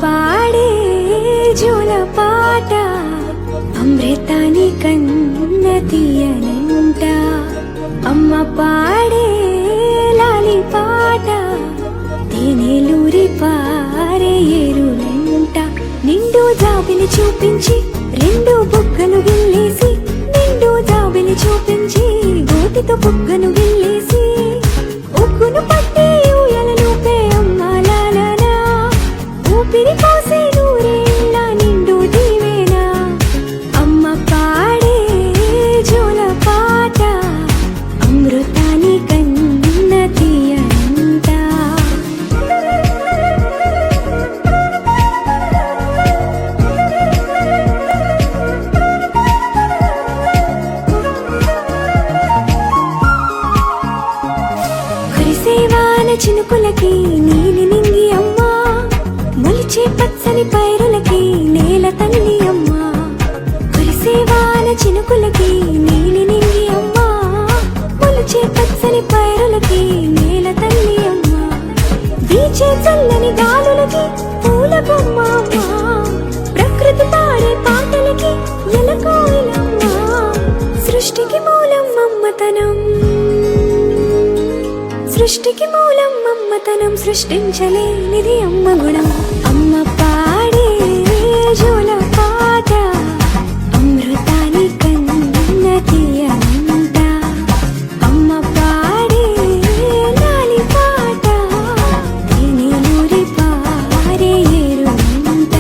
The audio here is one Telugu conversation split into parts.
పాడే జోల పాట అమృతాని కన్న తీయనంట. అమ్మ పాడే లాలి పాట తేనెలూరి పారే ఏరులంట. నిండు జాబిలి చూపించి రెండు బుగ్గలు గిల్లేసి, నిండు జాబిలి చూపించి గోటితో బుగ్గను గిల్లేసి, ఉగ్గును పట్టి ఊయలలోపే అమ్మ లాలనా, ఊపిరి పోసే నూరేళ్ళ నిండు దీవేనా. అమ్మ పాడే జోల పాట అమృతాని కన్న తీయనంట. కురిసేవాన చినుకులకి నీలి నింగి అమ్మా, మొలిచే పచ్చని పైరులకి నేల తల్లి అమ్మా. కురిసేవాన చినుకులకి నీలి నింగి అమ్మా, మొలిచే పచ్చని పైరులకి నేల తల్లి అమ్మా. వీచే చల్లని గాలులకి పూల బొమ్మ అమ్మా, ప్రకృతి పాడే పాటలకి ఎలకోయిలమ్మా. సృష్టికి మూలం మమ్మతనం, సృష్టికి మూలం మమ్మతనం, సృష్టించలేనిది అమ్మ గుణం. అమ్మ పాడే జోల పాట అమృతాని కన్న తీయనంట. అమ్మ పాడే లాలి పాట తేనెలూరి పారే ఏరులంట.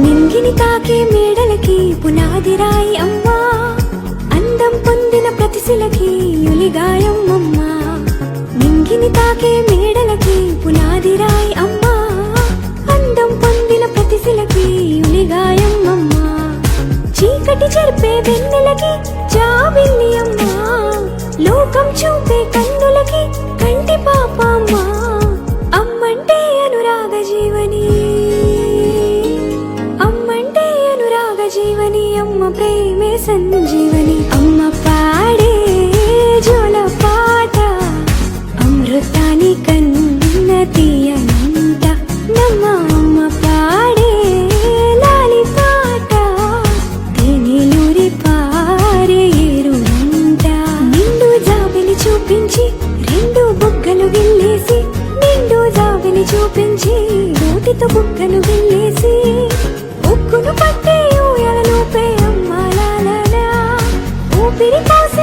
నింగిని తాకే మేడలకి పునాది రాయి అమ్మా, అందం పొందిన ప్రతిశిలకి యులిగాయం అమ్మా. నింగిని తాకే మేడలకి పునాది రాయి అమ్మా, అందం పొందిన ప్రతిశిలకి యులిగాయం అమ్మా. చీకటి చెరిపే వెన్నెలకి జాబిల్లి అమ్మా, లోకం చూపే కన్నులకి కంటి పాప అమ్మా. అమ్మంటే అనురాగ జీవని, అమ్మంటే అనురాగ జీవని, అమ్మ ప్రేమే సంజీవని. అమ్మ పాడే జోల పాట అమృతాని కన్న తీయనంట. నమ్మ అమ్మ పాడే లాలి పాట తేనెలూరి పారే ఏరులంట. నిండు జాబిలి చూపించి రెండు బుగ్గలు గిల్లేసి, నిండు జాబిలి చూపించి నోటితో బుగ్గను గిల్లేసి, ఉగ్గును పట్టి ఊయలలోపే అమ్మ లాలనా, ఊపిరి పోసే